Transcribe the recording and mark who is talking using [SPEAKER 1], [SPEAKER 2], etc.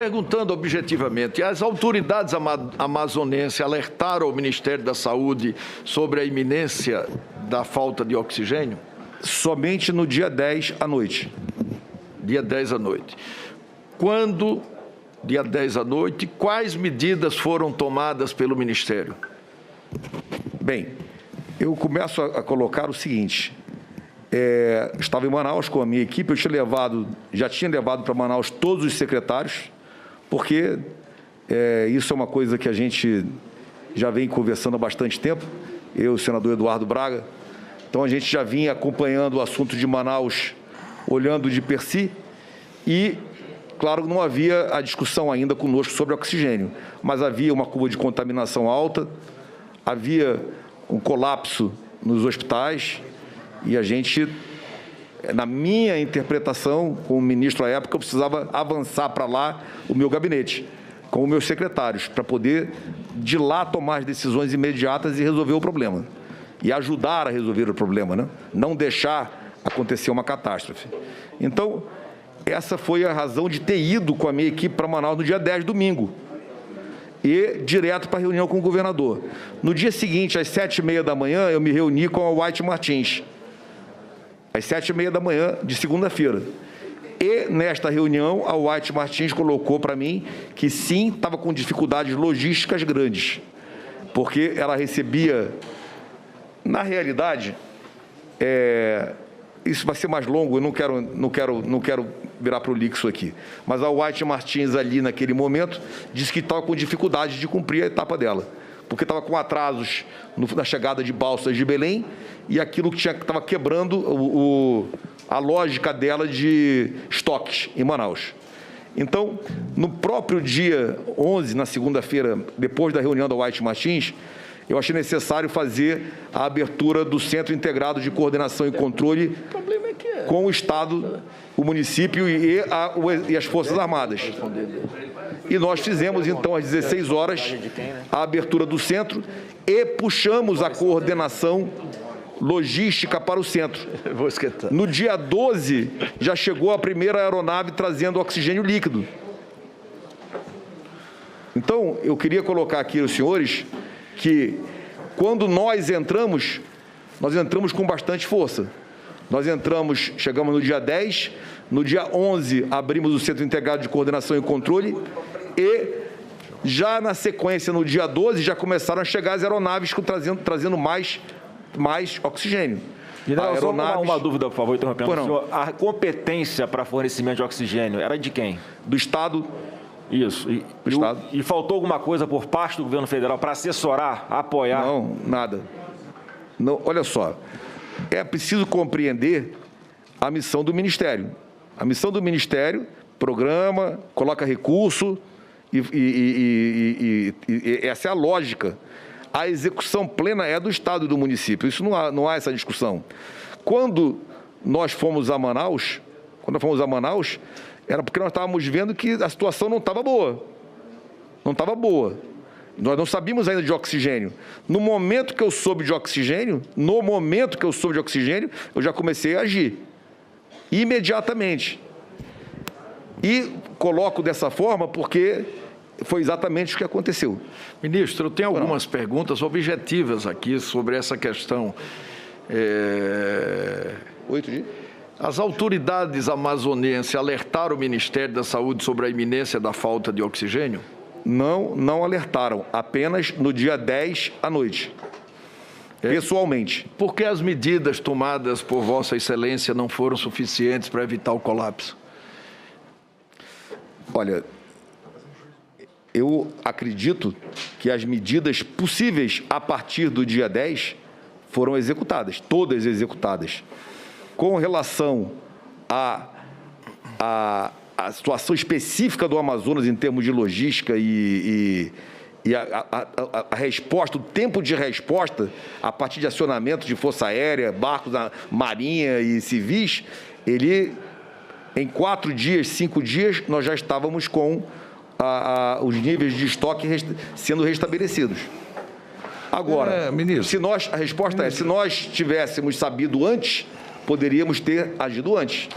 [SPEAKER 1] Perguntando objetivamente, as autoridades amazonenses alertaram o Ministério da Saúde sobre a iminência da falta de oxigênio?
[SPEAKER 2] Somente no dia 10 à noite.
[SPEAKER 1] Dia 10 à noite. Quando, dia 10 à noite, quais medidas foram tomadas pelo Ministério?
[SPEAKER 2] Bem, eu começo a colocar o seguinte. Estava em Manaus com a minha equipe, já tinha levado para Manaus todos os secretários, porque isso é uma coisa que a gente já vem conversando há bastante tempo, eu e o senador Eduardo Braga. Então, a gente já vinha acompanhando o assunto de Manaus, olhando de per si, e, claro, não havia a discussão ainda conosco sobre oxigênio, mas havia uma curva de contaminação alta, havia um colapso nos hospitais, e a gente, na minha interpretação, como ministro à época, eu precisava avançar para lá o meu gabinete, com os meus secretários, para poder, de lá, tomar as decisões imediatas e resolver o problema. E ajudar a resolver o problema, né? Não deixar acontecer uma catástrofe. Então, essa foi a razão de ter ido com a minha equipe para Manaus no dia 10, domingo, e direto para a reunião com o governador. No dia seguinte, às 7h30 da manhã, eu me reuni com a White Martins, às 7h30 da manhã de segunda-feira. E, nesta reunião, a White Martins colocou para mim que, sim, estava com dificuldades logísticas grandes, porque ela recebia, na realidade, isso vai ser mais longo, eu não quero virar prolixo aqui, mas a White Martins, ali naquele momento, disse que estava com dificuldade de cumprir a etapa dela, porque estava com atrasos na chegada de balsas de Belém, e aquilo que estava quebrando a lógica dela de estoques em Manaus. Então, no próprio dia 11, na segunda-feira, depois da reunião da White Martins, eu achei necessário fazer a abertura do Centro Integrado de Coordenação e Controle com o Estado, o município e as Forças Armadas. E nós fizemos, então, às 16 horas, a abertura do centro e puxamos a coordenação logística para o centro. No dia 12, já chegou a primeira aeronave trazendo oxigênio líquido. Então, eu queria colocar aqui aos senhores que, quando nós entramos com bastante força. Nós chegamos no dia 10, no dia 11 abrimos o Centro Integrado de Coordenação e Controle e, já na sequência, no dia 12, já começaram a chegar as aeronaves trazendo mais oxigênio.
[SPEAKER 3] General, só uma dúvida, por favor, interrompendo. Senhor, a competência para fornecimento de oxigênio era de quem?
[SPEAKER 2] Do Estado.
[SPEAKER 3] Isso.
[SPEAKER 2] Do Estado.
[SPEAKER 3] E faltou alguma coisa por parte do governo federal para assessorar, apoiar?
[SPEAKER 2] Não, nada. Não, olha só, é preciso compreender a missão do Ministério. A missão do Ministério, programa, coloca recurso, e essa é a lógica. A execução plena é do Estado e do município, isso não há essa discussão. Quando nós fomos a Manaus, era porque nós estávamos vendo que a situação não estava boa. Não estava boa. Nós não sabíamos ainda de oxigênio. No momento que eu soube de oxigênio, eu já comecei a agir. Imediatamente. E coloco dessa forma porque foi exatamente o que aconteceu.
[SPEAKER 1] Ministro, eu tenho algumas perguntas objetivas aqui sobre essa questão.
[SPEAKER 2] 8 dias?
[SPEAKER 1] As autoridades amazonenses alertaram o Ministério da Saúde sobre a iminência da falta de oxigênio?
[SPEAKER 2] Não alertaram, apenas no dia 10 à noite, pessoalmente.
[SPEAKER 1] Por que as medidas tomadas por Vossa Excelência não foram suficientes para evitar o colapso?
[SPEAKER 2] Olha, eu acredito que as medidas possíveis a partir do dia 10 foram executadas, todas executadas. Com relação à situação específica do Amazonas em termos de logística e a resposta, o tempo de resposta, a partir de acionamento de força aérea, barcos da marinha e civis, em 4 dias, 5 dias, nós já estávamos com os níveis de estoque sendo restabelecidos. Agora,
[SPEAKER 1] ministro,
[SPEAKER 2] a resposta é, se nós tivéssemos sabido antes, poderíamos ter agido antes.